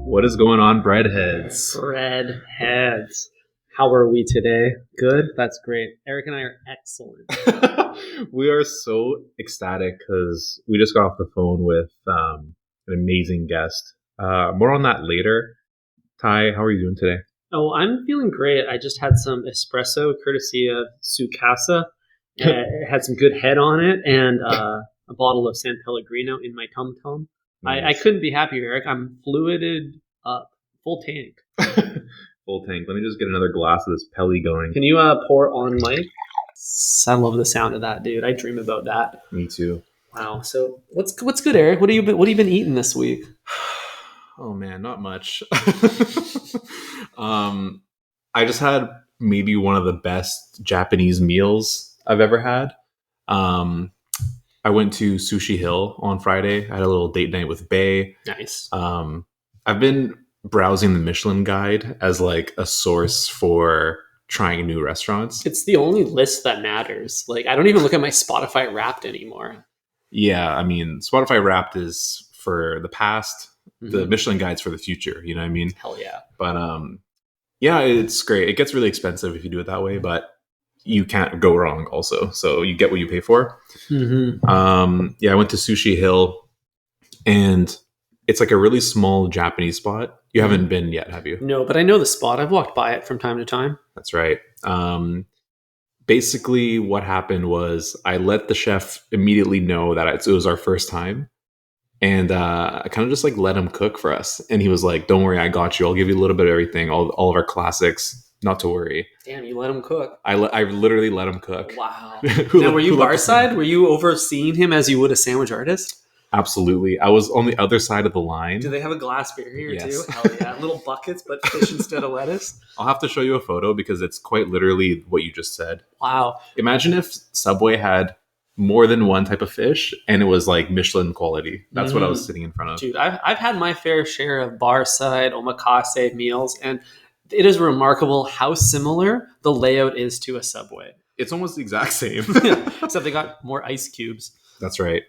What is going on, breadheads? Breadheads. How are we today? Good? That's great. Eric and I are excellent. We are so ecstatic because we just got off the phone with an amazing guest. More on that later. Ty, how are you doing today? Oh, I'm feeling great. I just had some espresso courtesy of Sukasa. It had some good head on it and a bottle of San Pellegrino in my tum-tum. Nice. I couldn't be happier, Eric. I'm fluided up. Full tank. Full tank. Let me just get another glass of this Pelly going. Can you pour on mic? I love the sound of that, dude. I dream about that. Me too. Wow. So what's good, Eric? What have you been eating this week? Oh man, not much. I just had maybe one of the best Japanese meals I've ever had. I went to Sushi Hill on Friday. I had a little date night with Bae. Nice. I've been browsing the Michelin guide as like a source for trying new restaurants. It's the only list that matters. Like, I don't even look at my Spotify Wrapped anymore. Yeah, I mean, Spotify Wrapped is for the past. The Michelin guide's for the future. You know what I mean? Hell yeah. But yeah, it's great. It gets really expensive if you do it that way, but you can't go wrong also. So you get what you pay for. Mm-hmm. Yeah, I went to Sushi Hill, and it's like a really small Japanese spot. You haven't been yet, have you? No, but I know the spot. I've walked by it from time to time. That's right. Basically, what happened was I let the chef immediately know that it was our first time. And I kind of just like let him cook for us. And he was like, don't worry, I got you. I'll give you a little bit of everything, all of our classics. Not to worry. Damn, you let him cook. I literally let him cook. Wow. Now, were you bar side? Were you overseeing him as you would a sandwich artist? Absolutely. I was on the other side of the line. Do they have a glass barrier too? Yes. Hell yeah. Little buckets, but fish instead of lettuce? I'll have to show you a photo because it's quite literally what you just said. Wow. Imagine if Subway had more than one type of fish and it was like Michelin quality. That's what I was sitting in front of. Dude, I've had my fair share of bar side omakase meals, and it is remarkable how similar the layout is to a Subway. It's almost the exact same. Yeah, except they got more ice cubes. That's right.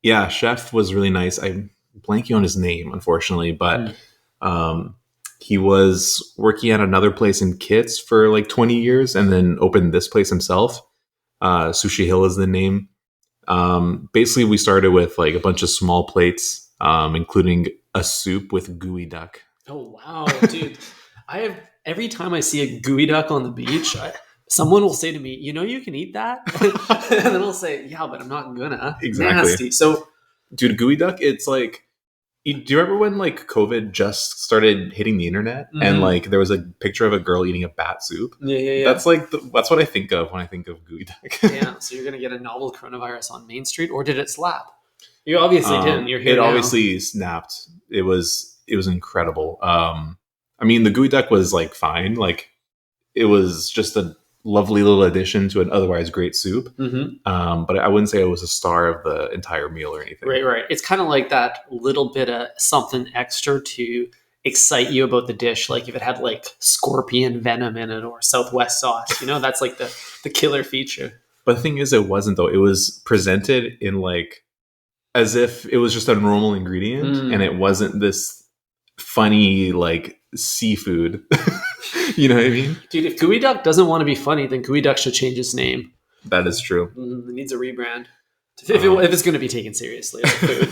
Yeah, chef was really nice. I'm blanking on his name, unfortunately, but he was working at another place in Kitts for like 20 years and then opened this place himself. Sushi Hill is the name. Basically, we started with like a bunch of small plates, including a soup with gooey duck. Oh, wow, dude. Every time I see a gooey duck on the beach, someone will say to me, you know, you can eat that? And then I'll say, yeah, but I'm not gonna. Exactly. Nasty. So, dude, gooey duck, it's like, do you remember when like COVID just started hitting the internet and like there was a picture of a girl eating a bat soup? Yeah. That's like, that's what I think of when I think of gooey duck. Yeah, so you're going to get a novel coronavirus on Main Street, or did it slap? You obviously didn't. You're here It now. obviously snapped. It was incredible. I mean, the gooey duck was like fine. Like it was just a lovely little addition to an otherwise great soup. But I wouldn't say it was a star of the entire meal or anything. Right. It's kind of like that little bit of something extra to excite you about the dish. Like if it had like scorpion venom in it or Southwest sauce, you know, that's like the killer feature. But the thing is, it wasn't though. It was presented in like as if it was just a normal ingredient and it wasn't this funny like seafood. You know what I mean? Dude, if gooey duck doesn't want to be funny, then gooey duck should change its name. That is true. It needs a rebrand if it's going to be taken seriously like food.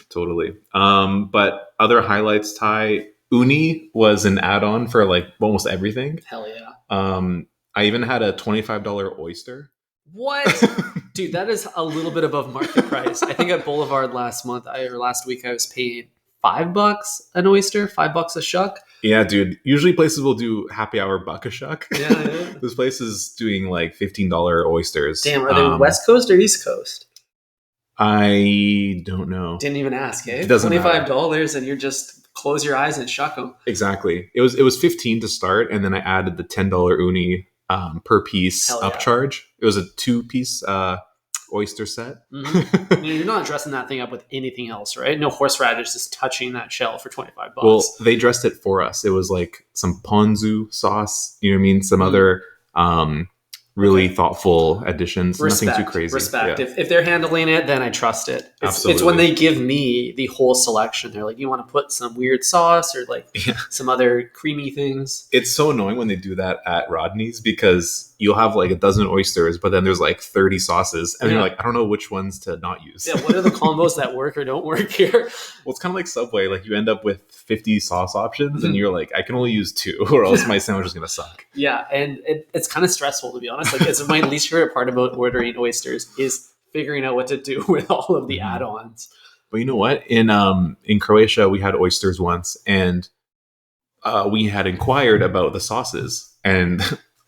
Totally. But other highlights, Ty, uni was an add-on for like almost everything. Hell yeah. I even had a $25 oyster. What? Dude, that is a little bit above market price. I think at Boulevard last week I was paying $5 an oyster, $5 a shuck. Yeah, dude. Usually places will do happy hour buck a shuck. Yeah. This place is doing like $15 oysters. Damn, are they West Coast or East Coast? I don't know. Didn't even ask, eh? It doesn't $25 matter. And you're just close your eyes and shuck them. Exactly. It was 15 to start, and then I added the $10 uni per piece upcharge. It was a 2-piece oyster set. You're not dressing that thing up with anything else, right? No horseradish just touching that shell for $25. Well, they dressed it for us. It was like some ponzu sauce, you know what I mean? Some other really thoughtful additions. Respect, nothing too crazy. Respect. Yeah. If they're handling it, then I trust it. It's when they give me the whole selection. They're like, you want to put some weird sauce or like some other creamy things. It's so annoying when they do that at Rodney's because you'll have like a dozen oysters, but then there's like 30 sauces. And you're like, I don't know which ones to not use. Yeah, what are the combos that work or don't work here? Well, it's kind of like Subway. Like you end up with 50 sauce options and you're like, I can only use 2 or else my sandwich is going to suck. Yeah, and it's kind of stressful, to be honest. Like, it's my least favorite part about ordering oysters is figuring out what to do with all of the add-ons. But you know what? In Croatia, we had oysters once, and we had inquired about the sauces, and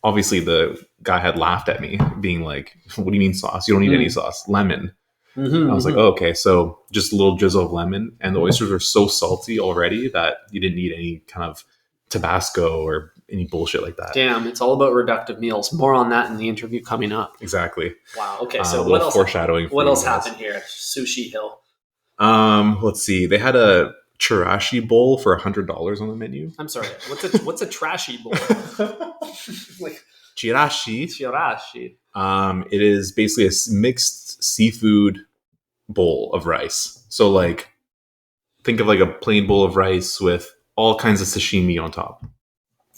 obviously the guy had laughed at me, being like, "What do you mean sauce? You don't need any sauce. Lemon." I was like, oh, okay, so just a little drizzle of lemon, and the oysters were so salty already that you didn't need any kind of Tabasco or any bullshit like that. Damn, it's all about reductive meals. More on that in the interview coming up. Exactly. Wow. Okay, so what else? Foreshadowing. What else happened here? Sushi Hill. Let's see. They had a chirashi bowl for $100 on the menu. I'm sorry. What's a trashy bowl? Like chirashi. Chirashi. It is basically a mixed seafood bowl of rice. So like, think of like a plain bowl of rice with all kinds of sashimi on top.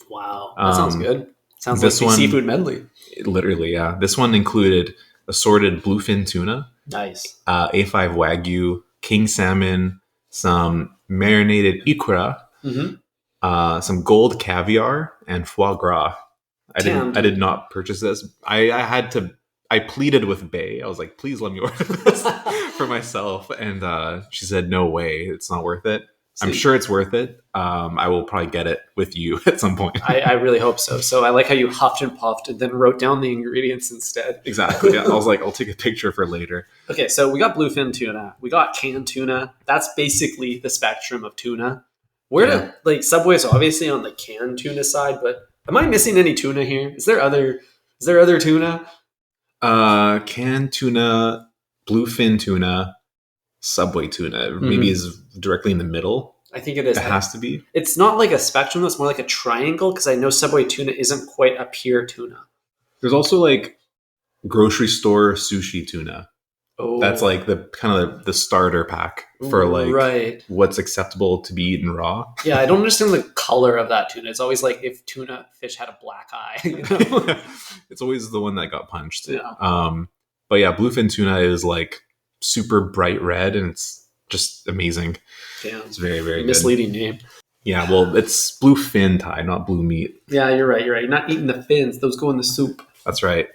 Wow, that sounds good. Sounds like the seafood medley. Literally, yeah. This one included assorted bluefin tuna. Nice. A5 Wagyu, king salmon, some marinated ikura, some gold caviar, and foie gras. I did not purchase this. I pleaded with Bae. I was like, please let me order this for myself. And she said, no way. It's not worth it. I'm sure it's worth it. I will probably get it with you at some point. I really hope so. So I like how you huffed and puffed and then wrote down the ingredients instead. Exactly. Yeah. I was like, I'll take a picture for later. Okay, so we got bluefin tuna. We got canned tuna. That's basically the spectrum of tuna. Like Subway's obviously on the canned tuna side, but am I missing any tuna here? Is there other tuna? Canned tuna, bluefin tuna, Subway tuna. Maybe is directly in the middle. I think it is. It has to be. It's not like a spectrum. It's more like a triangle because I know Subway tuna isn't quite a pure tuna. There's also like grocery store sushi tuna. Oh, that's like the kind of the starter pack for like what's acceptable to be eaten raw. Yeah, I don't understand the color of that tuna. It's always like if tuna fish had a black eye. You know? It's always the one that got punched. Yeah. But yeah, bluefin tuna is like super bright red and it's just amazing. Damn. It's very, very misleading name. Yeah, well, it's bluefin Thai, not blue meat. Yeah, you're right. You're not eating the fins. Those go in the soup. That's right.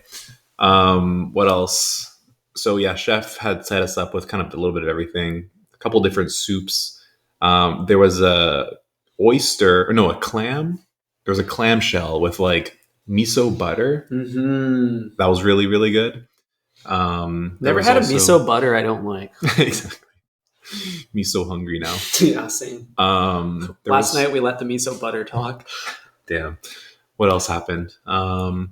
What else? So yeah, Chef had set us up with kind of a little bit of everything. A couple different soups. There was a clam. There was a clam shell with like miso butter. Mm-hmm. That was really, really good. Never had a miso butter I don't like. Exactly. Me so hungry now. Yeah, same. Last night we let the miso butter talk. Damn. What else happened? There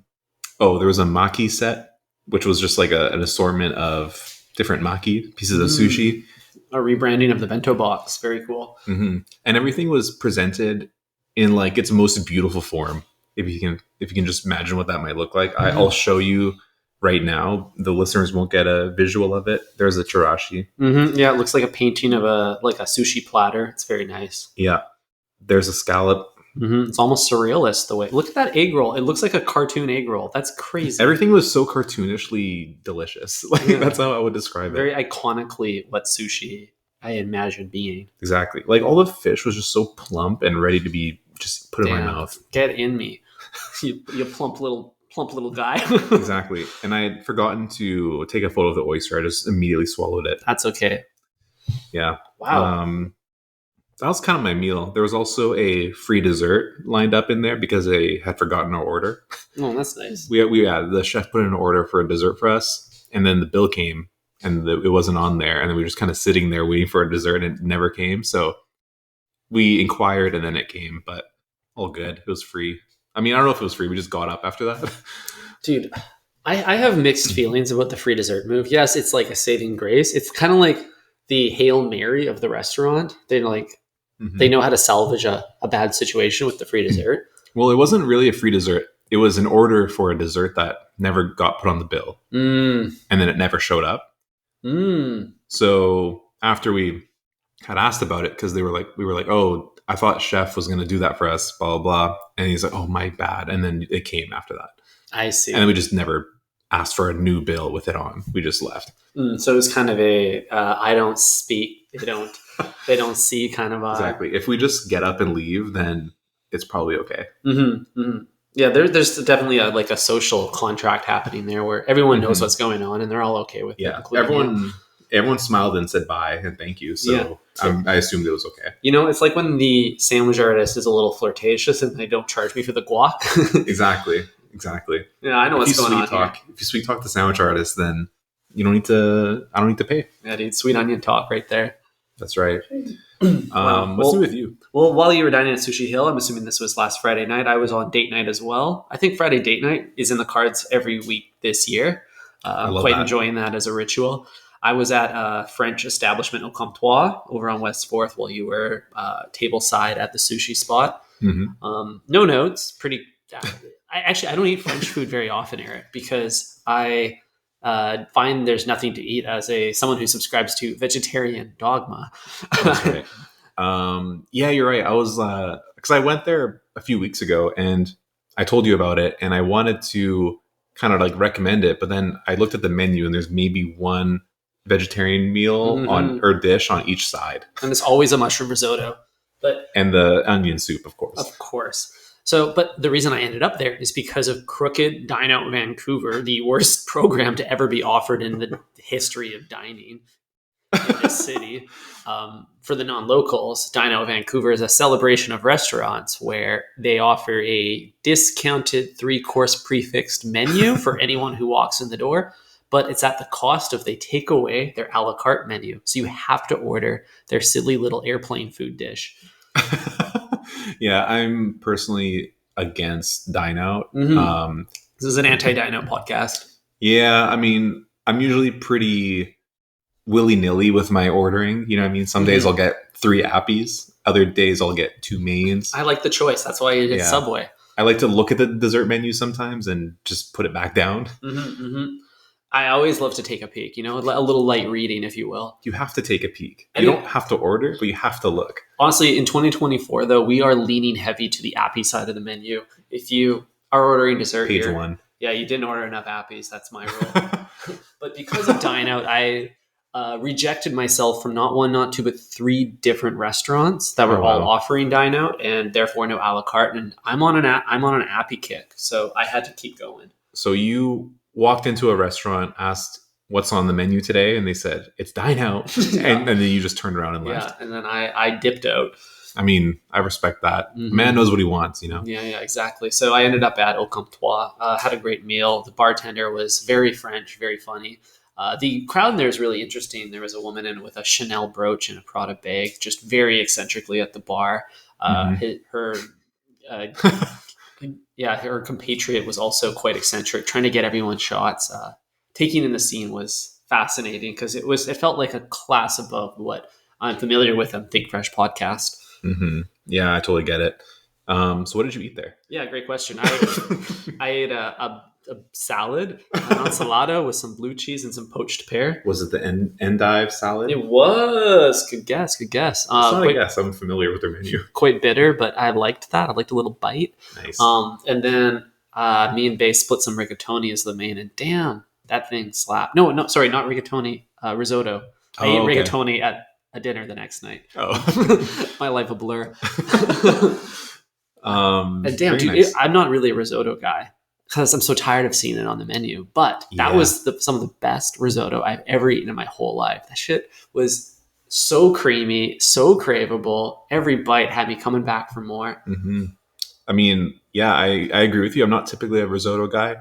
was a maki set, which was just like an assortment of different maki pieces of sushi. A rebranding of the bento box. Very cool. Mm-hmm. And everything was presented in like its most beautiful form. If you can just imagine what that might look like, I'll show you. Right now, the listeners won't get a visual of it. There's a chirashi. Mm-hmm. Yeah, it looks like a painting of a sushi platter. It's very nice. Yeah. There's a scallop. Mm-hmm. It's almost surrealist the way. Look at that egg roll. It looks like a cartoon egg roll. That's crazy. Everything was so cartoonishly delicious. That's how I would describe it. Very iconically what sushi I imagine being. Exactly. Like all the fish was just so plump and ready to be just put in my mouth. Get in me. you plump little guy. Exactly. And I had forgotten to take a photo of the oyster. I just immediately swallowed it. That's okay. Yeah. Wow. That was kind of my meal. There was also a free dessert lined up in there because I had forgotten our order. Oh, that's nice. The chef put in an order for a dessert for us, and then the bill came, and it wasn't on there, and then we were just kind of sitting there waiting for a dessert, and it never came. So we inquired, and then it came, but all good. It was free. I mean, I don't know if it was free. We just got up after that. Dude, I have mixed feelings about the free dessert move. Yes, it's like a saving grace. It's kind of like the Hail Mary of the restaurant. They're like, they know how to salvage a bad situation with the free dessert. Well, it wasn't really a free dessert. it was an order for a dessert that never got put on the bill, and then it never showed up. So after we had asked about it, because we were like, oh, I thought Chef was going to do that for us, blah, blah, blah. And he's like, oh, my bad. And then it came after that. I see. And then we just never asked for a new bill with it on. We just left. So it was kind of a, I don't speak, they don't see kind of. Exactly. If we just get up and leave, then it's probably okay. Yeah, there's definitely a social contract happening there where everyone knows what's going on and they're all okay with it. Yeah, everyone smiled and said bye and thank you. So I assumed it was okay. It's like when the sandwich artist is a little flirtatious and they don't charge me for the guac. Exactly. Yeah, I know what's going on here. If you sweet talk the sandwich artist, then I don't need to pay. Yeah, dude, sweet onion talk right there. That's right. What's new with you? Well, while you were dining at Sushi Hill, I'm assuming this was last Friday night, I was on date night as well. I think Friday date night is in the cards every week this year. I'm quite enjoying that as a ritual. I was at a French establishment au Comptoir over on West 4th while you were tableside at the sushi spot. No notes. Pretty. I don't eat French food very often, Eric, because I find there's nothing to eat as someone who subscribes to vegetarian dogma. That's right. Yeah, you're right. I was because I went there a few weeks ago and I told you about it, and I wanted to kind of like recommend it, but then I looked at the menu and there's maybe one vegetarian meal or dish on each side, and it's always a mushroom risotto, and the onion soup, of course. So, but the reason I ended up there is because of crooked DineOut Vancouver, the worst program to ever be offered in the history of dining in this city. For the non-locals, DineOut Vancouver is a celebration of restaurants where they offer a discounted 3-course prefixed menu for anyone who walks in the door, but it's at the cost of they take away their a la carte menu. So you have to order their silly little airplane food dish. Yeah, I'm personally against DineOut. This is an anti-DineOut podcast. Yeah, I mean, I'm usually pretty willy-nilly with my ordering. You know what I mean? Some days I'll get 3 appies. Other days I'll get 2 mains. I like the choice. That's why you get Subway. I like to look at the dessert menu sometimes and just put it back down. I always love to take a peek, a little light reading, if you will. You have to take a peek. You don't have to order, but you have to look. Honestly, in 2024, though, we are leaning heavy to the appy side of the menu. If you are ordering dessert Page 1. Yeah, you didn't order enough appies. That's my rule. But because of DineOut, I rejected myself from not 1, not 2, but 3 different restaurants that were all offering DineOut, and therefore no a la carte. And I'm on an appy kick, so I had to keep going. So you walked into a restaurant, asked what's on the menu today, and they said it's DineOut, and then you just turned around and left. Yeah, and then I dipped out. I mean, I respect that. Man knows what he wants, Yeah, exactly. So I ended up at Au Comptoir, had a great meal. The bartender was very French, very funny. The crowd in there is really interesting. There was a woman in with a Chanel brooch and a Prada bag, just very eccentrically at the bar. Her compatriot was also quite eccentric, trying to get everyone shots. Taking in the scene was fascinating because it felt like a class above what I'm familiar with on Think Fresh podcast. Yeah, I totally get it. So what did you eat there? Yeah, great question. I ate a salad, an ensalada with some blue cheese and some poached pear. Was it the endive salad? It was. Good guess. It's not a guess. I'm familiar with their menu. Quite bitter, but I liked that. I liked a little bite. Nice. And then me and Bae split some rigatoni as the main, and damn, that thing slapped. No, sorry, not rigatoni. Risotto. I ate rigatoni at a dinner the next night. My life a blur. And damn, dude, nice. I'm not really a risotto guy because I'm so tired of seeing it on the menu. But that was some of the best risotto I've ever eaten in my whole life. That shit was so creamy, so craveable. Every bite had me coming back for more. I mean, yeah, I agree with you. I'm not typically a risotto guy.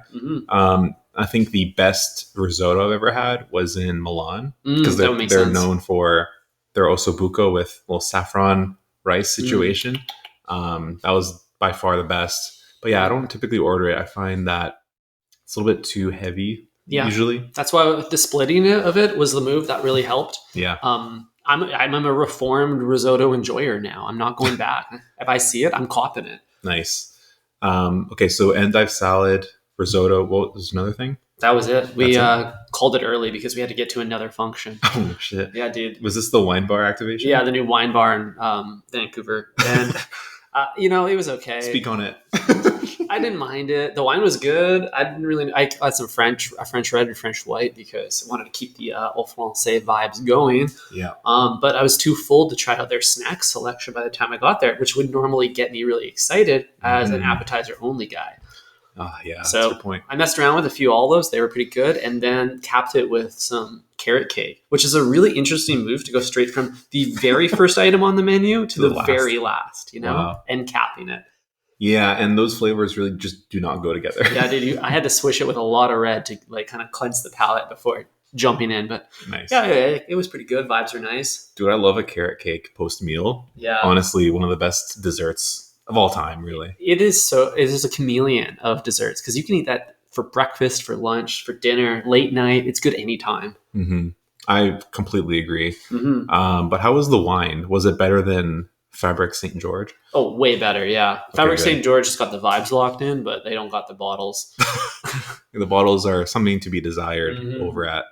I think the best risotto I've ever had was in Milan because they're known for their ossobuco with a little saffron rice situation. That was by far the best. But yeah, I don't typically order it. I find that it's a little bit too heavy usually. That's why the splitting of it was the move that really helped. Yeah. I'm a reformed risotto enjoyer now. I'm not going back. If I see it, I'm copping it. Nice. Okay, so endive salad, risotto. What was another thing? That was it. We That's called it early because we had to get to another function. Oh shit! Yeah, dude. Was this the wine bar activation? Yeah, the new wine bar in Vancouver, and it was okay. Speak on it. I didn't mind it. The wine was good. I didn't really. I had some French red and French white because I wanted to keep the Au Francais vibes going. Yeah. But I was too full to try out their snack selection by the time I got there, which would normally get me really excited as an appetizer only guy. Yeah, so that's a good point. I messed around with a few olives. They were pretty good. And then capped it with some carrot cake, which is a really interesting move to go straight from the very first item on the menu to the very last, and capping it. Yeah, and those flavors really just do not go together. Yeah, dude, I had to swish it with a lot of red to like kind of cleanse the palate before jumping in. But nice. Yeah, it was pretty good. Vibes are nice. Dude, I love a carrot cake post-meal. Yeah. Honestly, one of the best desserts of all time, really. It is a chameleon of desserts because you can eat that for breakfast, for lunch, for dinner, late night. It's good anytime. Mm-hmm. I completely agree. Mm-hmm. But how was the wine? Was it better than Fabric St. George? Oh, way better, yeah. Okay, Fabric good. St. George just got the vibes locked in, but they don't got the bottles. The bottles are something to be desired over at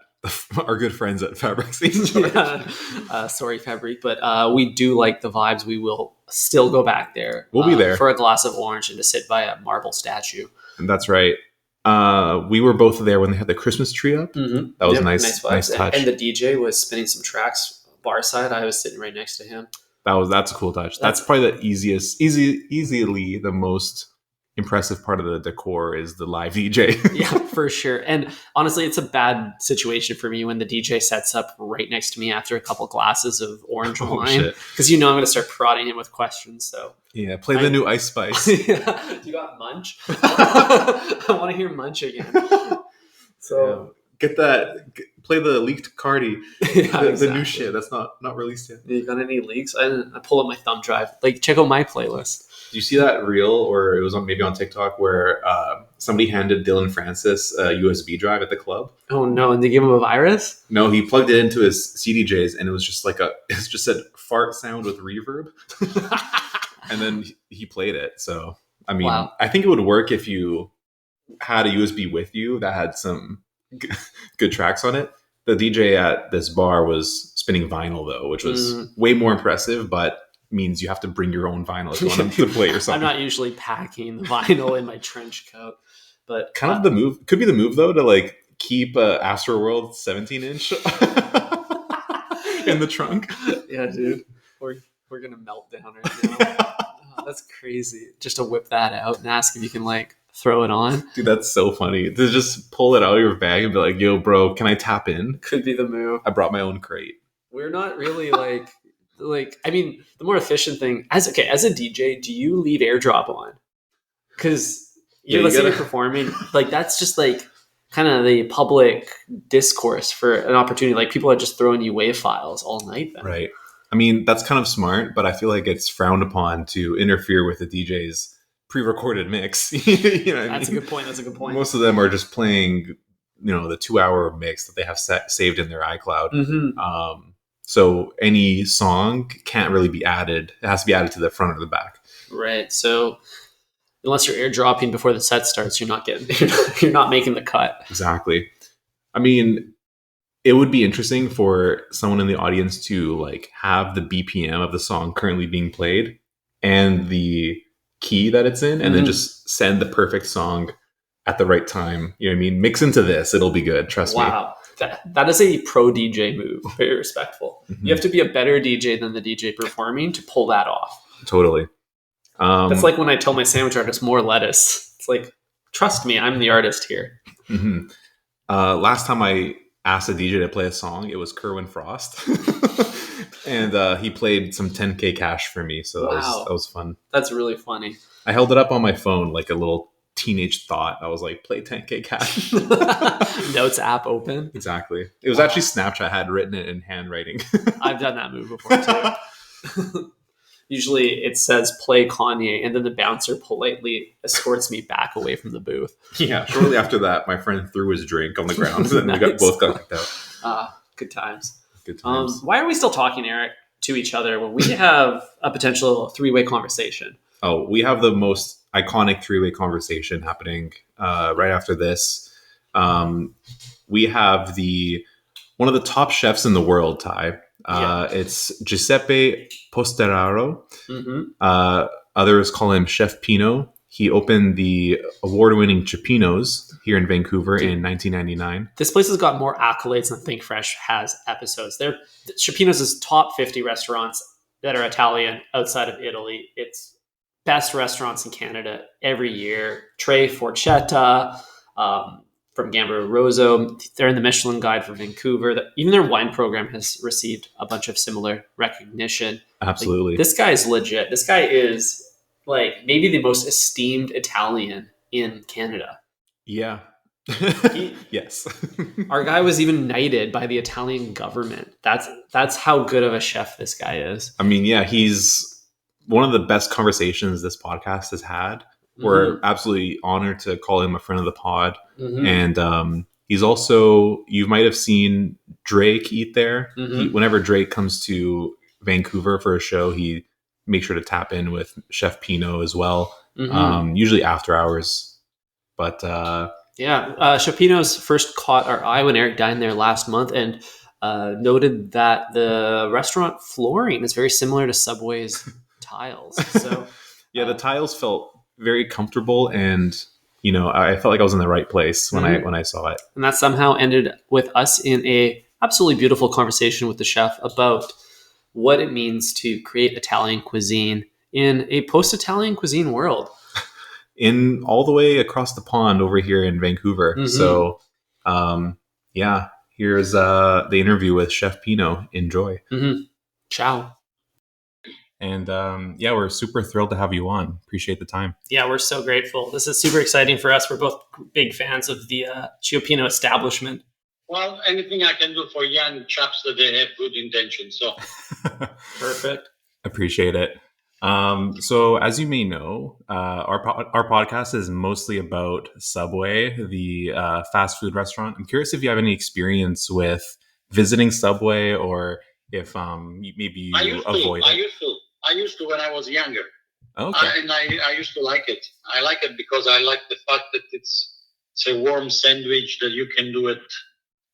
our good friends at Fabric St. George. Yeah. Sorry, Fabric, but we do like the vibes. We will still go back there. We'll be there for a glass of orange and to sit by a marble statue. And that's right. We were both there when they had the Christmas tree up. Mm-hmm. That was nice touch. And the DJ was spinning some tracks bar side. I was sitting right next to him. That's a cool touch. That's probably the easily the most impressive part of the decor is the live DJ. Yeah, for sure. And honestly, it's a bad situation for me when the DJ sets up right next to me after a couple glasses of orange wine because I'm going to start prodding him with questions. So yeah, play the new Ice Spice. Yeah. You got Munch? I want to hear Munch again. So get that. Play the leaked Cardi. The new shit that's not released yet. You got any leaks? I pull up my thumb drive. Like, check out my playlist. Do you see that reel, or it was maybe on TikTok, where somebody handed Dylan Francis a USB drive at the club? Oh no! And they gave him a virus? No, he plugged it into his CDJs, and it was just it's just a fart sound with reverb, and then he played it. So I mean, wow. I think it would work if you had a USB with you that had some good tracks on it. The DJ at this bar was spinning vinyl though, which was way more impressive, but means you have to bring your own vinyl if you want them to play or something. I'm not usually packing the vinyl in my trench coat, but kind of the move could be the move though to like keep Astroworld 17-inch in the trunk. Yeah, dude, we're gonna melt down right now. Oh, that's crazy. Just to whip that out and ask if you can like throw it on. Dude, that's so funny to just pull it out of your bag and be like, "Yo, bro, can I tap in?" Could be the move. I brought my own crate. We're not really like. I mean, the more efficient thing as a DJ, do you leave AirDrop on? Because you're listening to performing, like that's just like kind of the public discourse for an opportunity. Like people are just throwing you WAV files all night. Then. Right. I mean, that's kind of smart, but I feel like it's frowned upon to interfere with the DJ's pre-recorded mix. You know That's a good point. That's a good point. Most of them are just playing, the 2-hour mix that they have saved in their iCloud. Mm-hmm. So any song can't really be added. It has to be added to the front or the back. Right. So unless you're airdropping before the set starts, you're not making the cut. Exactly. I mean, it would be interesting for someone in the audience to like have the BPM of the song currently being played and the key that it's in, and then just send the perfect song at the right time. You know what I mean? Mix into this. It'll be good. Trust me. Wow. That is a pro DJ move. Very respectful. Mm-hmm. You have to be a better DJ than the DJ performing to pull that off. Totally. That's like when I tell my sandwich artist more lettuce. It's like, trust me, I'm the artist here. Mm-hmm. Last time I asked a DJ to play a song, it was Kerwin Frost. And he played some 10K cash for me. So that was fun. That's really funny. I held it up on my phone like a little teenage thought. I was like, play 10K cash. Notes app open. Exactly. It was actually Snapchat had written it in handwriting. I've done that move before too. Usually it says play Kanye, and then the bouncer politely escorts me back away from the booth. Yeah. Shortly after that, my friend threw his drink on the ground, and nice. We both got kicked out. Good times. Good times. Why are we still talking, Eric, to each other when we have a potential 3-way conversation? Oh, we have the most iconic three-way conversation happening right after this. We have one of the top chefs in the world, Ty. It's Giuseppe Posteraro. Others call him Chef Pino. He opened the award-winning Cioppino's here in Vancouver in 1999. This place has got more accolades than Think Fresh has episodes. Cioppino's is top 50 restaurants that are Italian outside of Italy. It's best restaurants in Canada every year. Tre Forchetta, from Gambero Rosso. They're in the Michelin Guide for Vancouver. Even their wine program has received a bunch of similar recognition. Absolutely. Like, this guy is legit. This guy is like maybe the most esteemed Italian in Canada. Yeah. Yes. Our guy was even knighted by the Italian government. That's how good of a chef this guy is. I mean, yeah, he's one of the best conversations this podcast has had. We're absolutely honored to call him a friend of the pod. And he's also, you might have seen Drake eat there. Whenever Drake comes to Vancouver for a show, he makes sure to tap in with Chef Pino as well, usually after hours. But Chef Pino's first caught our eye when Eric dined there last month and noted that the restaurant flooring is very similar to Subway's tiles. So yeah, the tiles felt very comfortable, and I felt like I was in the right place when I saw it. And that somehow ended with us in a absolutely beautiful conversation with the chef about what it means to create Italian cuisine in a post-Italian cuisine world. In all the way across the pond over here in Vancouver. So, here's the interview with Chef Pino. Enjoy. Ciao. And we're super thrilled to have you on. Appreciate the time. Yeah, we're so grateful. This is super exciting for us. We're both big fans of the Cioppino establishment. Well, anything I can do for young chaps that they have good intentions. So perfect. Appreciate it. So as you may know, our podcast is mostly about Subway, the fast food restaurant. I'm curious if you have any experience with visiting Subway, or if maybe you avoid it. I used to when I was younger. Okay. I used to like it. I like it because I like the fact that it's a warm sandwich that you can do it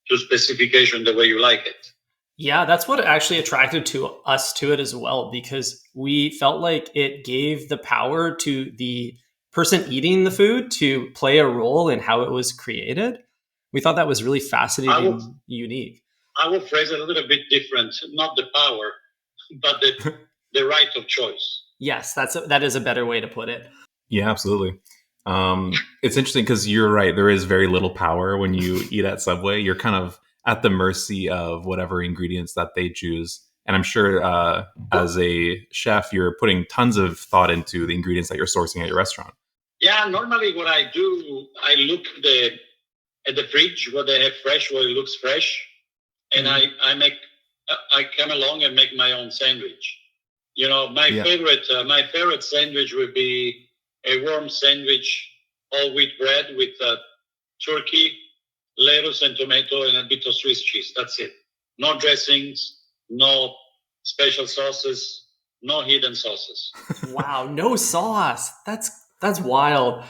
to specification the way you like it. Yeah, that's what actually attracted us to it as well, because we felt like it gave the power to the person eating the food to play a role in how it was created. We thought that was really fascinating and unique. I will phrase it a little bit different. Not the power, but the right of choice. Yes, that is a better way to put it. Yeah, absolutely. It's interesting because you're right. There is very little power when you eat at Subway. You're kind of at the mercy of whatever ingredients that they choose. And I'm sure as a chef, you're putting tons of thought into the ingredients that you're sourcing at your restaurant. Yeah, normally what I do, I look at the fridge, what they have fresh, what it looks fresh. And I come along and make my own sandwich. My favorite sandwich would be a warm sandwich, all wheat bread with turkey, lettuce and tomato, and a bit of Swiss cheese. That's it. No dressings, no special sauces, no hidden sauces. Wow, no sauce. That's wild.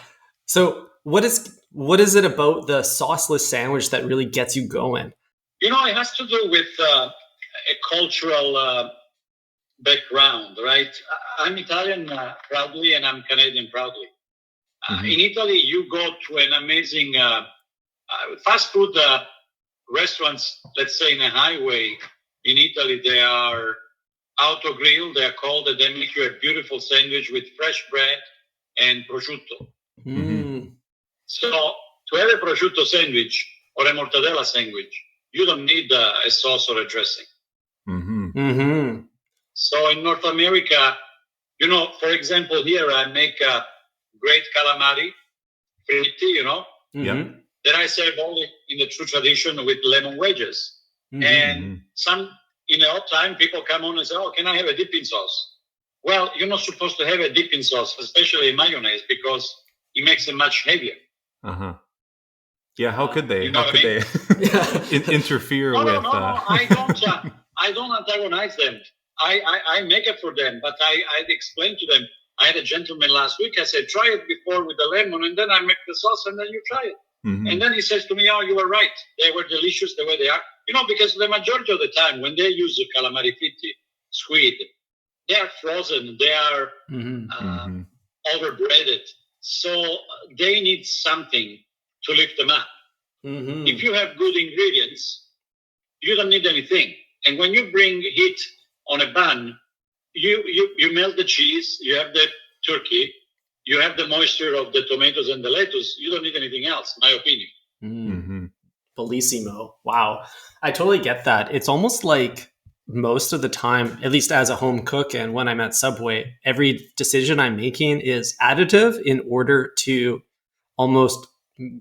So what is it about the sauceless sandwich that really gets you going? It has to do with a cultural background, right? I'm Italian proudly, and I'm Canadian proudly. In Italy, you go to an amazing fast food restaurants, let's say in a highway. In Italy, they are autogrill, they're called, and they make you a beautiful sandwich with fresh bread and prosciutto. So to have a prosciutto sandwich or a mortadella sandwich, you don't need a sauce or a dressing. So in North America, for example, here I make a great calamari, fritti, that I serve only in the true tradition with lemon wedges. And in the odd time, people come on and say, "Oh, can I have a dipping sauce?" Well, you're not supposed to have a dipping sauce, especially mayonnaise, because it makes it much heavier. Yeah, how could they? How could they interfere with? No, I don't antagonize them. I make it for them, but I explain to them, I had a gentleman last week. I said, try it before with the lemon, and then I make the sauce, and then you try it. Mm-hmm. And then he says to me, oh, you were right. They were delicious the way they are. Because the majority of the time when they use the calamari fritti, squid, they are frozen. They are overbreaded. So they need something to lift them up. Mm-hmm. If you have good ingredients, you don't need anything. And when you bring heat on a bun, you melt the cheese, you have the turkey, you have the moisture of the tomatoes and the lettuce. You don't need anything else, my opinion. Mm-hmm. Bellissimo. Wow. I totally get that. It's almost like most of the time, at least as a home cook and when I'm at Subway, every decision I'm making is additive in order to almost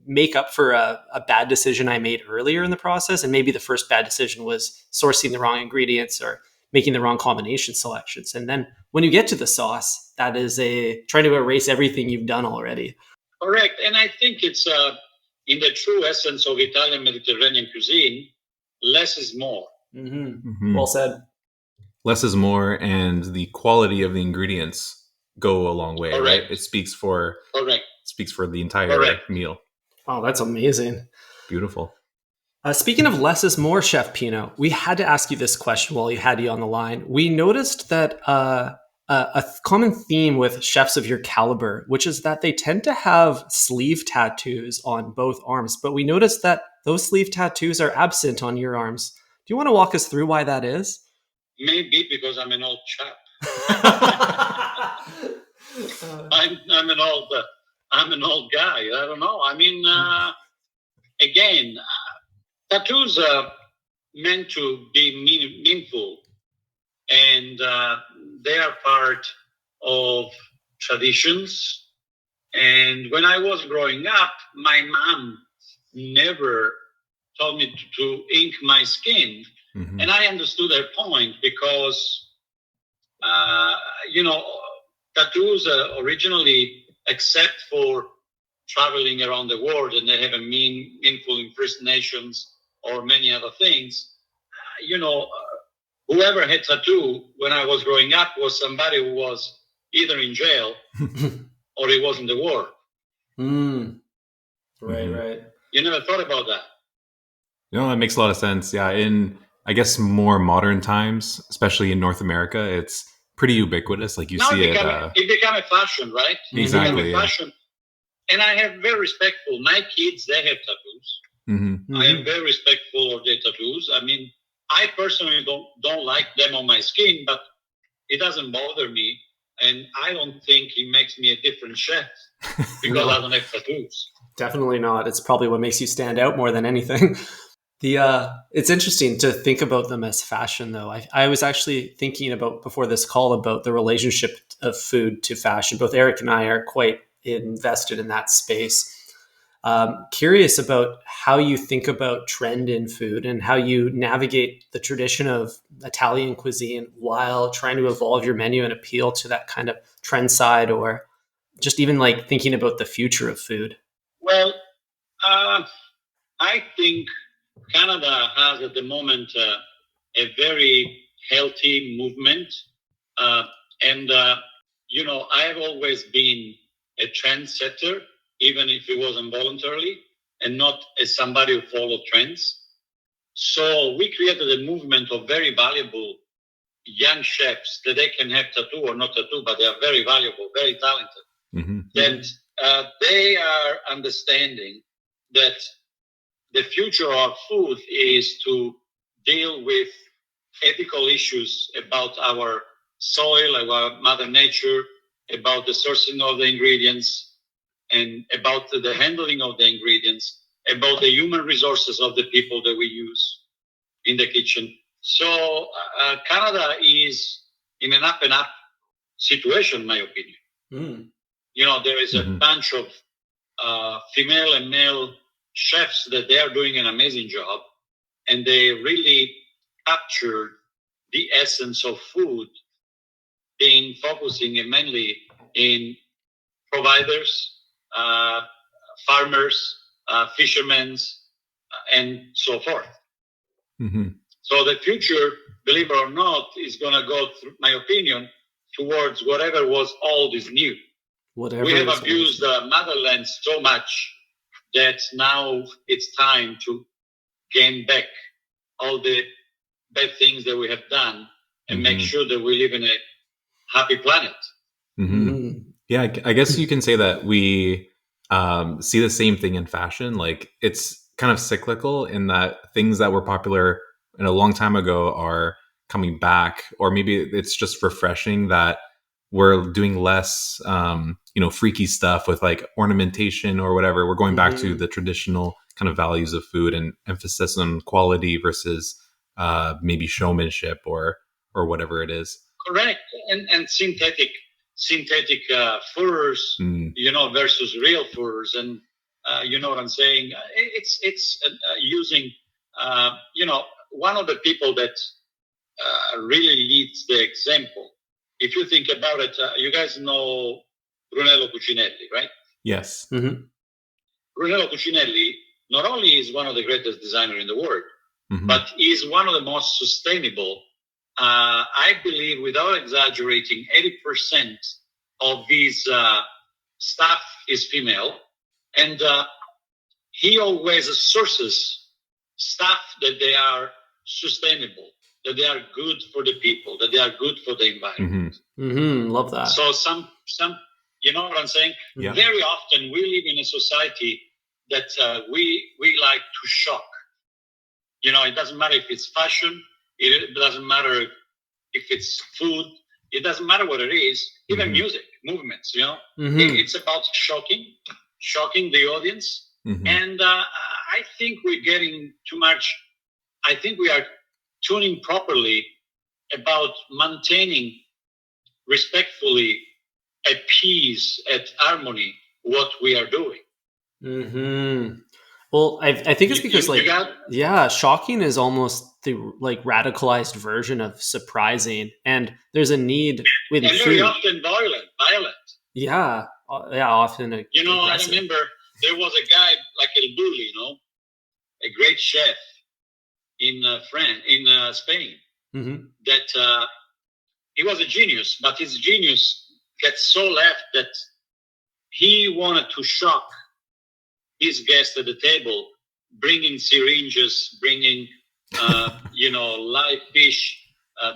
make up for a bad decision I made earlier in the process. And maybe the first bad decision was sourcing the wrong ingredients or making the wrong combination selections. And then when you get to the sauce, that is trying to erase everything you've done already. Correct. And I think it's in the true essence of Italian Mediterranean cuisine, less is more. Mm-hmm. Mm-hmm. Well said. Less is more, and the quality of the ingredients go a long way. Correct. Right? It speaks for the entire meal. Oh, that's amazing. Beautiful. Speaking of less is more, Chef Pino, we had to ask you this question while we had you on the line. We noticed that a common theme with chefs of your caliber, which is that they tend to have sleeve tattoos on both arms, but we noticed that those sleeve tattoos are absent on your arms. Do you want to walk us through why that is? Maybe because I'm an old chap. I'm an old guy. I don't know. I mean, again, tattoos are meant to be meaningful, and they are part of traditions. And when I was growing up, my mom never told me to ink my skin. Mm-hmm. And I understood her point because, tattoos originally, except for traveling around the world, and they have a meaningful in First Nations or many other things, whoever had tattoo when I was growing up was somebody who was either in jail or he was in the war. Mm. Right, right. You never thought about that? That makes a lot of sense. Yeah, in, I guess, more modern times, especially in North America, it's pretty ubiquitous. Like you see it. It became a fashion, right? Exactly. It became a fashion. And I am very respectful. My kids, they have tattoos. Mm-hmm. I am very respectful of their tattoos. I mean, I personally don't like them on my skin, but it doesn't bother me. And I don't think it makes me a different chef because I don't have tattoos. Definitely not. It's probably what makes you stand out more than anything. It's interesting to think about them as fashion, though. I was actually thinking about before this call about the relationship of food to fashion. Both Eric and I are quite invested in that space. Curious about how you think about trend in food and how you navigate the tradition of Italian cuisine while trying to evolve your menu and appeal to that kind of trend side, or just even like thinking about the future of food. Well, I think Canada has at the moment a very healthy movement. And I have always been a trendsetter, even if it wasn't voluntarily, and not as somebody who followed trends. So we created a movement of very valuable young chefs that they can have tattoo or not tattoo, but they are very valuable, very talented. Mm-hmm. And they are understanding that the future of food is to deal with ethical issues about our soil, about Mother Nature, about the sourcing of the ingredients, and about the handling of the ingredients, about the human resources of the people that we use in the kitchen. So Canada is in an up and up situation, in my opinion. Mm. There is a bunch of female and male chefs that they are doing an amazing job, and they really captured the essence of food, in focusing mainly in providers, farmers, fishermen, and so forth. Mm-hmm. So the future, believe it or not, is going to go, through my opinion, towards whatever was old is new. Whatever we have abused motherland so much that now it's time to gain back all the bad things that we have done and make sure that we live in a happy planet. Yeah, I guess you can say that we see the same thing in fashion. Like it's kind of cyclical in that things that were popular in a long time ago are coming back, or maybe it's just refreshing that we're doing less, freaky stuff with like ornamentation or whatever. We're going back to the traditional kind of values of food and emphasis on quality versus maybe showmanship or whatever it is. Correct. And synthetic furs, versus real furs. And you know what I'm saying? It's using, one of the people that really leads the example. If you think about it, you guys know Brunello Cucinelli, right? Yes. Brunello Cucinelli not only is one of the greatest designers in the world, but is one of the most sustainable. I believe, without exaggerating, 80% of his staff is female, and he always sources stuff that they are sustainable, that they are good for the people, that they are good for the environment. Love that. So some, you know what I'm saying? Yeah. Very often we live in a society that we like to shock. It doesn't matter if it's fashion. It doesn't matter if it's food. It doesn't matter what it is. Even music, movements, It's about shocking the audience. And I think we're getting too much. I think we are tuning properly about maintaining respectfully, at peace, at harmony, what we are doing. Well, I think it's because shocking is almost the like radicalized version of surprising, and there's a need with food. Very often violent. Yeah, often. I remember there was a guy like El Bulli, a great chef in Spain, that he was a genius, but his genius gets so left that he wanted to shock his guests at the table, bringing syringes, bringing, live fish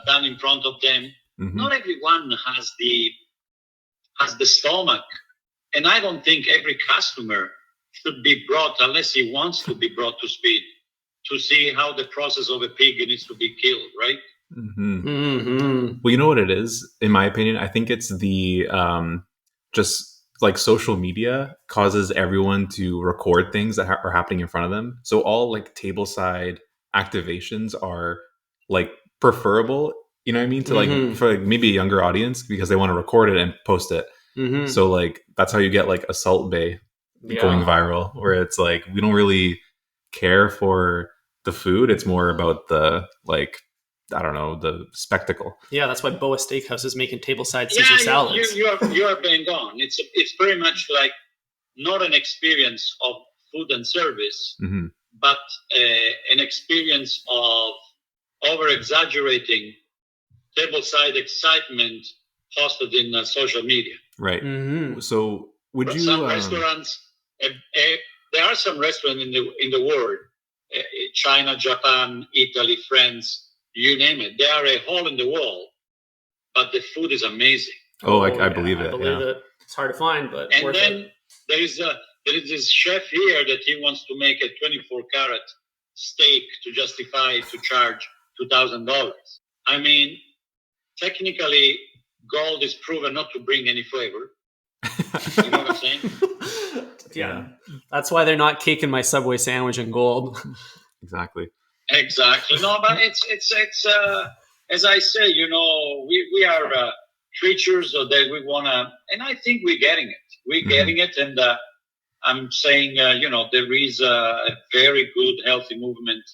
done in front of them. Not everyone has the stomach, and I don't think every customer should be brought, unless he wants to be brought to speed, to see how the process of a pig needs to be killed, right? Well, you know what it is, in my opinion? I think it's the just like social media causes everyone to record things that are happening in front of them. So all like tableside activations are like preferable, you know what I mean? To like for like maybe a younger audience, because they want to record it and post it. So like that's how you get like Assault Bay going viral, where it's like we don't really care for the food. It's more about the like, I don't know, the spectacle. Yeah, that's why Boa Steakhouse is making tableside Caesar salads. You are bang on. It's very much like not an experience of food and service, but an experience of over-exaggerating tableside excitement posted in social media. Right. So would you? Some restaurants, there are some restaurants in the world, China, Japan, Italy, France. You name it. They are a hole in the wall, but the food is amazing. I believe it. I believe it. It's hard to find, but and then there is this chef here that he wants to make a 24-carat steak to charge $2,000. I mean, technically, gold is proven not to bring any flavor. You know what I'm saying? Yeah. That's why they're not caking my Subway sandwich in gold. Exactly. No, but it's as I say, we are creatures that we want to, and I think we're getting it. We're getting it, and I'm saying, there is a very good, healthy movement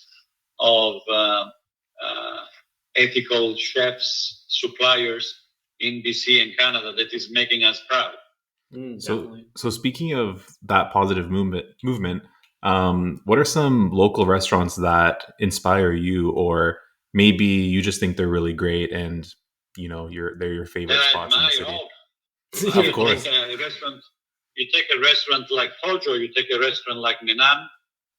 of ethical chefs, suppliers in BC and Canada that is making us proud. So speaking of that positive movement, what are some local restaurants that inspire you, or maybe you just think they're really great and they're your favorite That I spots in the admire. city. Of course. You take a restaurant like Tojo, you take a restaurant like Menam,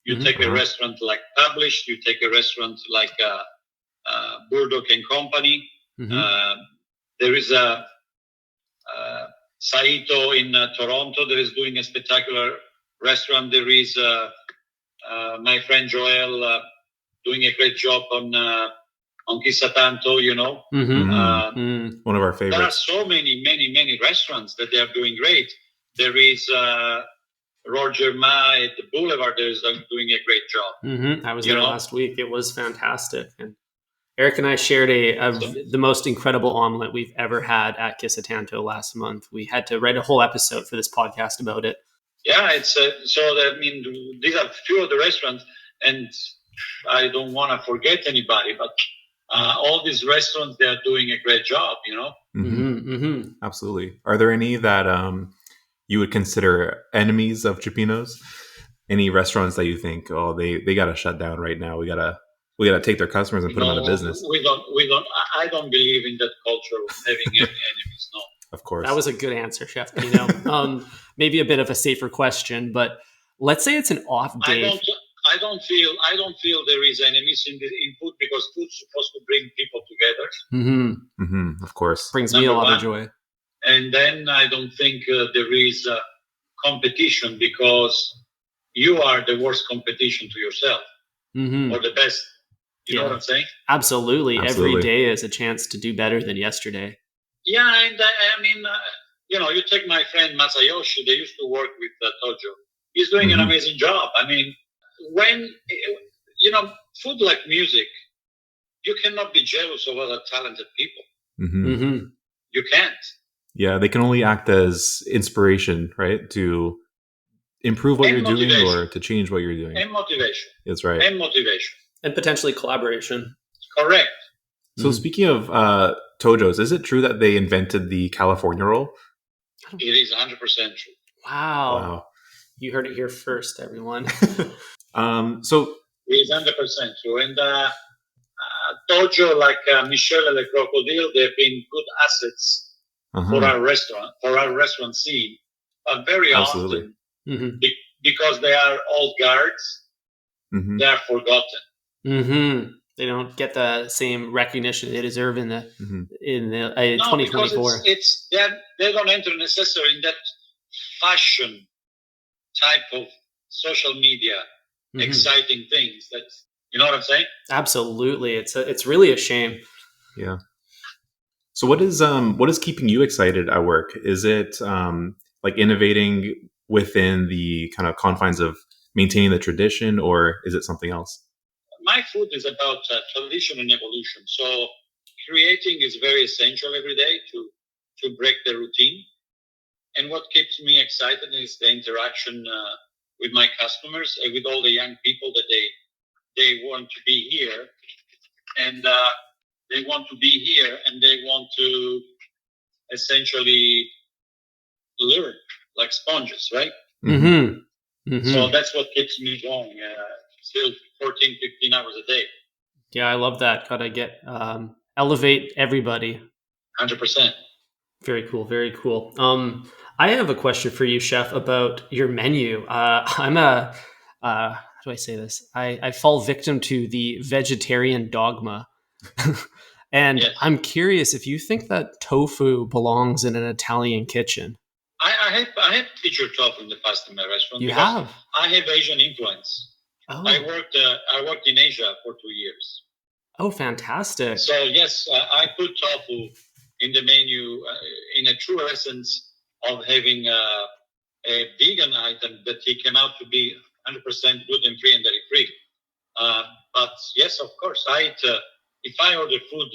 you take a restaurant like Published, you take a restaurant like Burdock and Company. There is a Saito in Toronto that is doing a spectacular restaurant. There is my friend Joel doing a great job on Chissà Tanto, One of our favorites. There are so many restaurants that they are doing great. There is Roger Ma at the Boulevard that is doing a great job. I was there last week. It was fantastic. And Eric and I shared the most incredible omelet we've ever had at Chissà Tanto last month. We had to write a whole episode for this podcast about it. Yeah, it's these are few of the restaurants, and I don't want to forget anybody, but all these restaurants, they are doing a great job, Absolutely. Are there any that you would consider enemies of Cioppino's? Any restaurants that you think, oh, they got to shut down right now? We gotta take their customers and put them out of business. We don't. I don't believe in that culture of having enemies. No. Of course. That was a good answer, Chef Pino. Maybe a bit of a safer question, but let's say it's an off day. I don't feel there is enemies in food, because food's supposed to bring people together. Of course. Brings me a lot of joy. And then I don't think there is competition, because you are the worst competition to yourself, or the best. You know what I'm saying? Absolutely. Every day is a chance to do better than yesterday. Yeah, and you take my friend Masayoshi. They used to work with Tojo. He's doing an amazing job. When food like music, you cannot be jealous of other talented people. You can't. Yeah, they can only act as inspiration, right? To improve what you're doing or to change what you're doing. And motivation. That's right. And motivation. And potentially collaboration. Correct. So speaking of Tojo's, is it true that they invented the California roll? It is 100% true. Wow. You heard it here first, everyone. So it is 100% true. And Tojo, like Michelle and the Crocodile, they've been good assets for our restaurant scene. But very often, because they are old guards, they are forgotten. They don't get the same recognition they deserve in the 2024. Because they don't enter necessarily in that fashion type of social media exciting things. That, you know what I'm saying? Absolutely, it's really a shame. Yeah. So what is keeping you excited at work? Is it like innovating within the kind of confines of maintaining the tradition, or is it something else? My food is about tradition and evolution. So creating is very essential every day to break the routine. And what keeps me excited is the interaction with my customers and with all the young people that they want to be here. And they want to be here and they want to essentially learn like sponges, right? So that's what keeps me going. Still 14, 15 hours a day. Yeah, I love that. Gotta get elevate everybody. 100%. Very cool. Very cool. I have a question for you, Chef, about your menu. I'm how do I say this? I fall victim to the vegetarian dogma. And yes. I'm curious if you think that tofu belongs in an Italian kitchen. I have featured tofu in the past in my restaurant. You have? I have Asian influence. Oh. I worked in Asia for 2 years. Oh, fantastic! So yes, I put tofu in the menu in a true essence of having a vegan item that it came out to be 100% gluten-free and dairy-free. But yes, of course, if I order food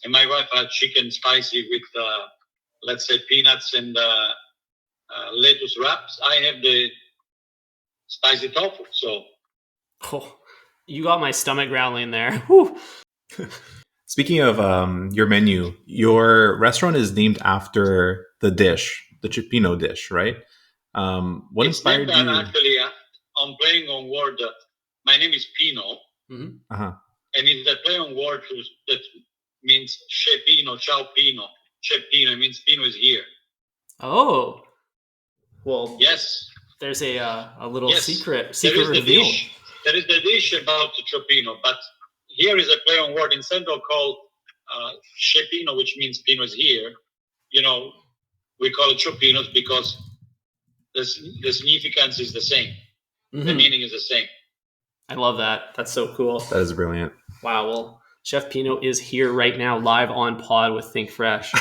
and my wife had chicken spicy with let's say peanuts and lettuce wraps, I have the spicy tofu. So. Oh, you got my stomach growling there. Speaking of your menu, your restaurant is named after the dish, the Cioppino dish, right? What inspired you? Actually, I'm playing on word. My name is Pino, and it's a play on word that means Chef Pino. Chef Pino means Pino is here. Oh, well, yes. There's a little secret there is reveal. There is the dish about Cioppino, but here is a play on word. Instead of called Chefino, which means Pino is here, we call it Cioppinos because the significance is the same. Mm-hmm. The meaning is the same. I love that. That's so cool. That is brilliant. Wow. Well, Chef Pino is here right now, live on pod with Think Fresh.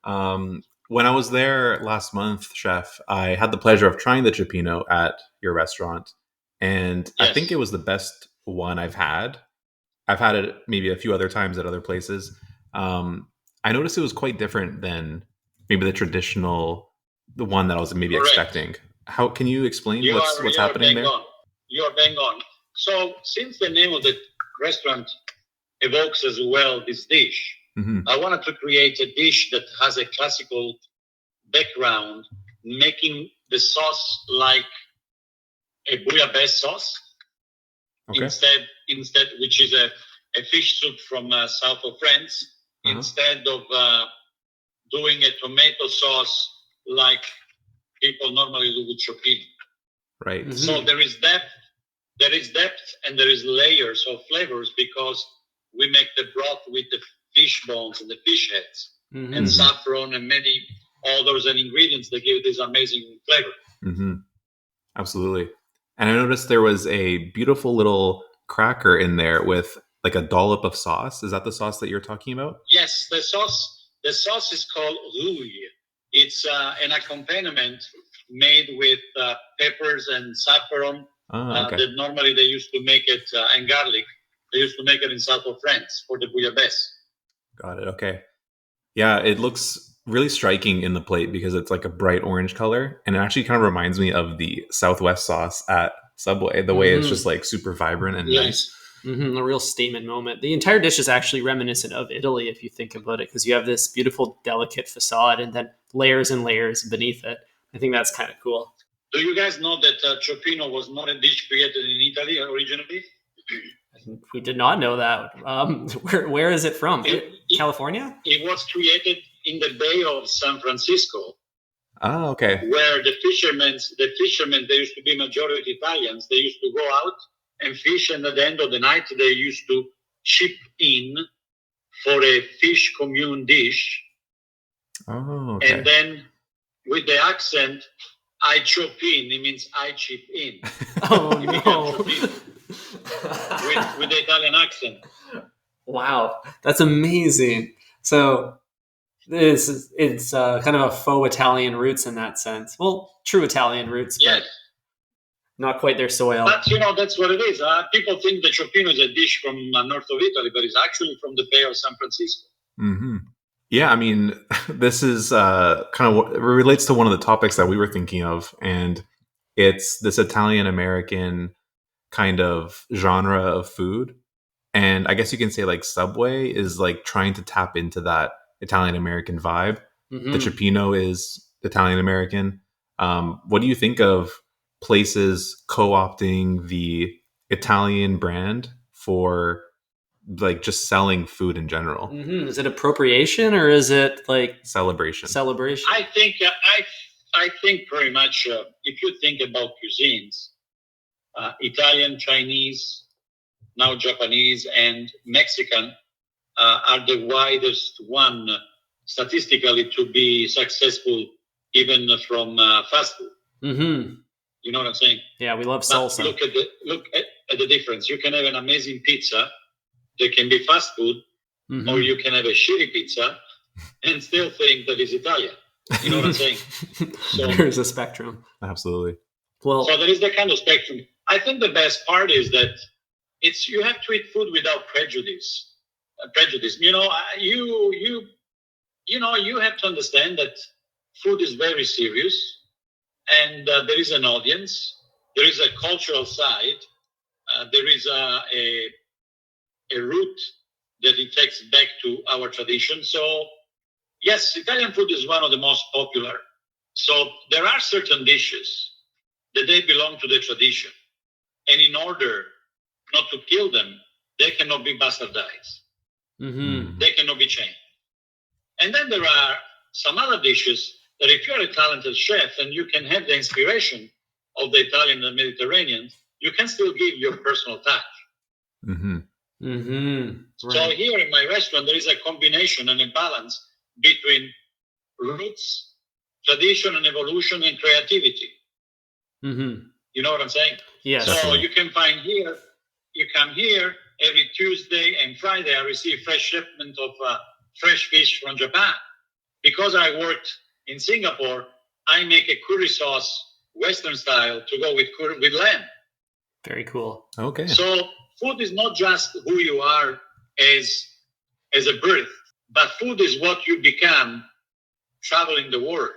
When I was there last month, Chef, I had the pleasure of trying the Cioppino at your restaurant, and I think it was the best one I've had. I've had it maybe a few other times at other places. I noticed it was quite different than maybe the one that I was maybe expecting. How can you explain what's happening there? You are bang on. So since the name of the restaurant evokes as well this dish, I wanted to create a dish that has a classical background, making the sauce like a bouillabaisse sauce. Okay. Instead, which is a fish soup from south of France, instead of doing a tomato sauce like people normally do with Cioppino. Right. Mm-hmm. So there is depth, and there is layers of flavors because we make the broth with the fish bones and the fish heads and saffron and many others and ingredients that give this amazing flavor. Mm-hmm. Absolutely. And I noticed there was a beautiful little cracker in there with like a dollop of sauce. Is that the sauce that you're talking about? Yes, the sauce is called rouille. It's an accompaniment made with peppers and saffron that normally they used to make it, and garlic. They used to make it in south of France for the bouillabaisse. Got it. Okay. Yeah, it looks really striking in the plate because it's like a bright orange color. And it actually kind of reminds me of the Southwest sauce at Subway. The way it's just like super vibrant and nice. Mm-hmm. A real statement moment. The entire dish is actually reminiscent of Italy if you think about it, because you have this beautiful, delicate facade and then layers and layers beneath it. I think that's kind of cool. Do you guys know that Cioppino was not a dish created in Italy originally? We did not know that. Where is it from? California? It was created in the Bay of San Francisco. Oh, okay. Where the fishermen, they used to be majority Italians. They used to go out and fish, and at the end of the night, they used to chip in for a fish commune dish. Oh, okay. And then with the accent, I chop in. It means I chip in. Oh, no. With the Italian accent. Wow, that's amazing. So it's kind of a faux Italian roots in that sense. Well, true Italian roots, but not quite their soil. But that's what it is. People think that Cioppino is a dish from north of Italy, but it's actually from the Bay of San Francisco. Mm-hmm. Yeah, I mean, this is kind of what relates to one of the topics that we were thinking of, and it's this Italian-American kind of genre of food. And I guess you can say like Subway is like trying to tap into that Italian-American vibe. Mm-hmm. The Cioppino is Italian-American. What do you think of places co-opting the Italian brand for like just selling food in general? Mm-hmm. Is it appropriation or is it like celebration? I think very much if you think about cuisines, Italian, Chinese, now Japanese, and Mexican are the widest one statistically to be successful, even from fast food. Mm-hmm. You know what I'm saying? Yeah, we love salsa. But look at the difference. You can have an amazing pizza that can be fast food, or you can have a shitty pizza and still think that it's Italian. You know what I'm saying? So there's a spectrum. Absolutely. Well, so there is that kind of spectrum. I think the best part is that you have to eat food without prejudice. You have to understand that food is very serious, and there is an audience. There is a cultural side. There is a root that it takes back to our tradition. So, yes, Italian food is one of the most popular. So there are certain dishes that they belong to the tradition. And in order not to kill them, they cannot be bastardized. Mm-hmm. They cannot be changed. And then there are some other dishes that if you're a talented chef and you can have the inspiration of the Italian and Mediterranean, you can still give your personal touch. Mm-hmm. Mm-hmm. So here in my restaurant, there is a combination and a balance between roots, tradition and evolution, and creativity. Mm-hmm. You know what I'm saying? Yes. So Definitely. you can find here, you come here every Tuesday and Friday, I receive fresh shipment of fresh fish from Japan. Because I worked in Singapore, I make a curry sauce, Western style, to go with lamb. Very cool. Okay. So food is not just who you are as a birth, but food is what you become traveling the world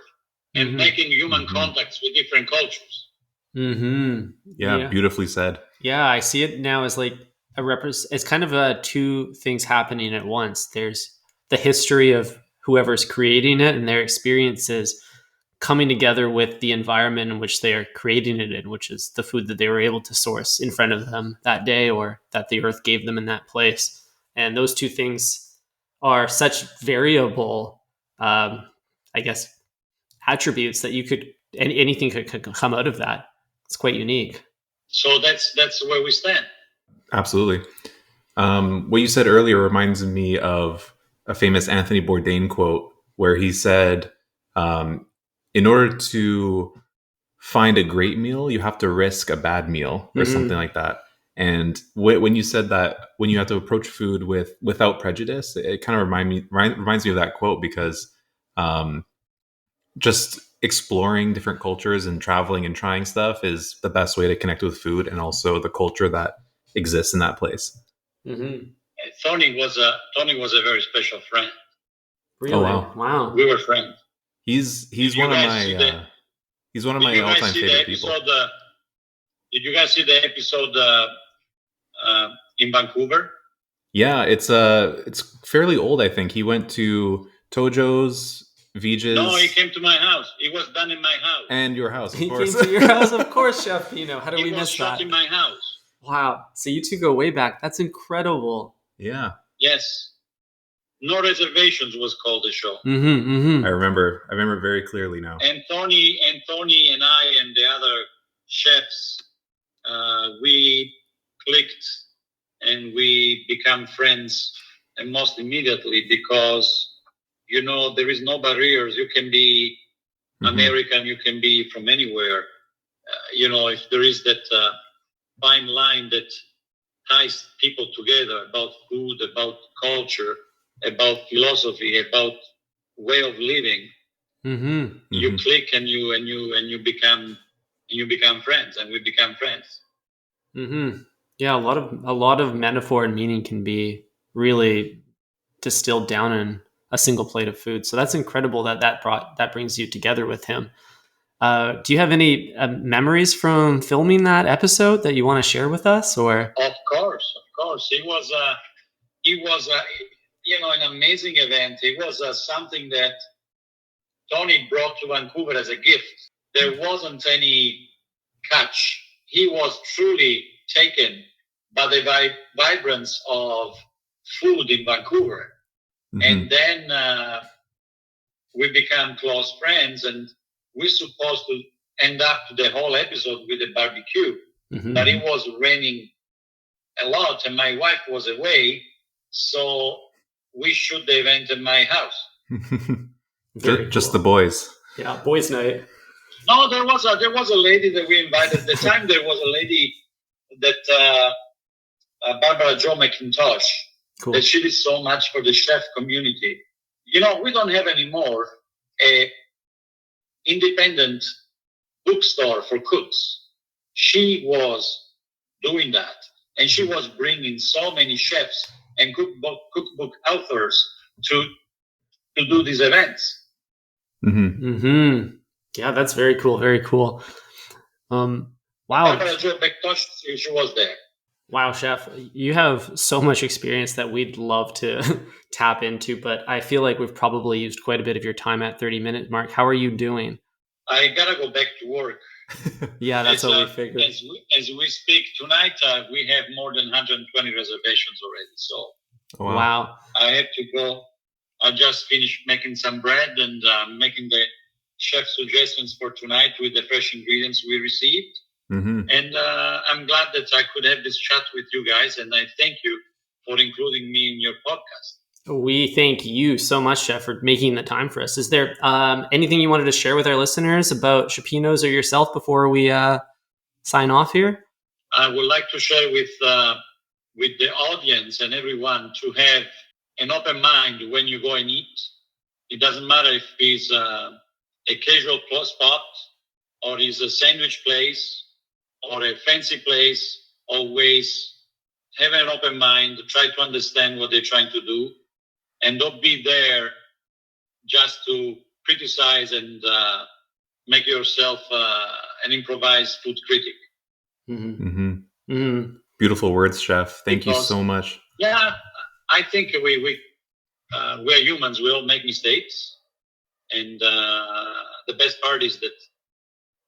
and Mm-hmm. making human Mm-hmm. contacts with different cultures. Mm-hmm. Yeah, beautifully said. Yeah, I see it now as like it's kind of two things happening at once. There's the history of whoever's creating it and their experiences coming together with the environment in which they are creating it in, which is the food that they were able to source in front of them that day or that the earth gave them in that place. And those two things are such variable, I guess, attributes that anything could come out of that. It's quite unique. So that's where we stand. Absolutely. What you said earlier reminds me of a famous Anthony Bourdain quote where he said, in order to find a great meal, you have to risk a bad meal or something like that. And when you said that, when you have to approach food without prejudice, it kind of reminds me of that quote because just exploring different cultures and traveling and trying stuff is the best way to connect with food and also the culture that exists in that place. Mm-hmm. Tony was a very special friend. Really? Oh, Wow. We were friends. He's one of my all-time favorite people. Did you guys see the episode in Vancouver? Yeah, it's fairly old. I think he went to Tojo's, Vija's. No, he came to my house. It was done in my house. And your house, of He course. came to your house, of course, Chef Pino. How do we It was miss shot that? in my house. Wow. So you two go way back. That's incredible. Yeah. Yes. No Reservations was called the show. Mm-hmm, mm-hmm. I remember very clearly now. And Tony and I and the other chefs, we clicked and we become friends, and most immediately because there is no barriers. You can be American, you can be from anywhere. If there is that fine line that ties people together about food, about culture, about philosophy, about way of living, you click and you become friends, and we become friends. Mm-hmm. Yeah, a lot of metaphor and meaning can be really distilled down in a single plate of food. So that's incredible that brings you together with him. Do you have any memories from filming that episode that you want to share with us? Or of course, it was an amazing event. It was something that Tony brought to Vancouver as a gift. There wasn't any catch. He was truly taken by the vibrance of food in Vancouver. And then we become close friends, and we're supposed to end up the whole episode with a barbecue. But it was raining a lot, and my wife was away, so we shoot the event in my house. Just the boys. Yeah, boys' night. No, there was a lady that we invited. At the time, there was a lady that Barbara Jo McIntosh. Cool. That she did so much for the chef community. We don't have anymore a independent bookstore for cooks. She was doing that, and she was bringing so many chefs and cookbook authors to do these events. Yeah, that's very cool. Very cool. Wow. Barbara Jo McIntosh, she was there. Wow, Chef, you have so much experience that we'd love to tap into, but I feel like we've probably used quite a bit of your time at 30-minute mark. How are you doing? I gotta go back to work. Yeah, that's what we figured. As we speak tonight, we have more than 120 reservations already. So Oh, wow. Wow. I have to go. I just finished making some bread and making the chef suggestions for tonight with the fresh ingredients we received. Mm-hmm. And I'm glad that I could have this chat with you guys, and I thank you for including me in your podcast. We thank you so much, Chef, for making the time for us. Is there anything you wanted to share with our listeners about Cioppino's or yourself before we sign off here? I would like to share with the audience and everyone to have an open mind when you go and eat. It doesn't matter if it's a casual spot or it's a sandwich place or a fancy place. Always have an open mind, try to understand what they're trying to do, and don't be there just to criticize and make yourself an improvised food critic. Mm-hmm. Mm-hmm. Mm-hmm. Beautiful words, Chef. Thank you so much. Yeah, I think we're humans. We all make mistakes, and the best part is that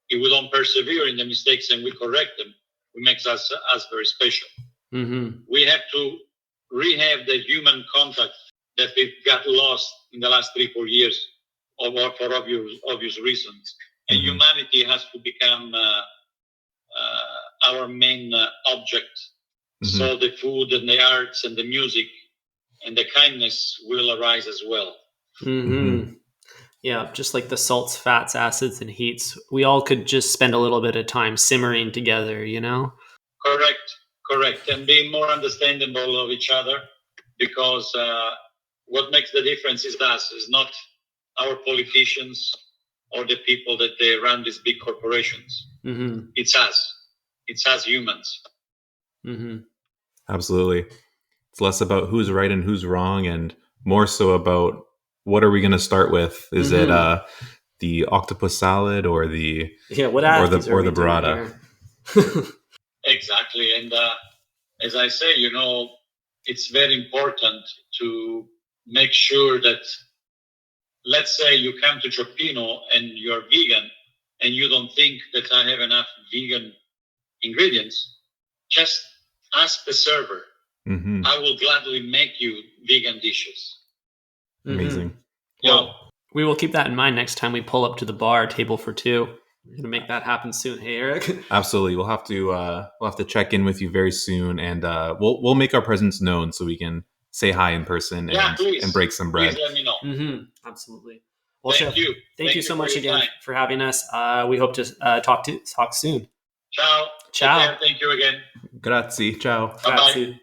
if we don't persevere in the mistakes and we correct them, it makes us very special. Mm-hmm. We have to rehab the human contact that we've got lost in the last 3-4 years, or for obvious reasons. And humanity has to become our main object. Mm-hmm. So the food and the arts and the music and the kindness will arise as well. Mm-hmm. Mm-hmm. Yeah, just like the salts, fats, acids, and heats. We all could just spend a little bit of time simmering together, you know? Correct. And being more understandable of each other, because what makes the difference is us, is not our politicians or the people that they run these big corporations. Mm-hmm. It's us. It's us humans. Mm-hmm. Absolutely. It's less about who's right and who's wrong, and more so about what are we going to start with? Is it the octopus salad or the burrata? Exactly. And as I say, it's very important to make sure that, let's say you come to Chioppino and you're vegan and you don't think that I have enough vegan ingredients, just ask the server. Mm-hmm. I will gladly make you vegan dishes. Amazing. Mm-hmm. Well, we will keep that in mind next time we pull up to the bar, table for two. We're gonna make that happen soon. Hey, Eric. Absolutely. We'll have to check in with you very soon, and we'll make our presence known so we can say hi in person and break some bread. Please let me know. Mm-hmm. Absolutely. Well, Thank Chef, you. Thank you so much again for having us. We hope to talk soon. Ciao. Ciao. Thank you again. Grazie. Ciao. Bye-bye.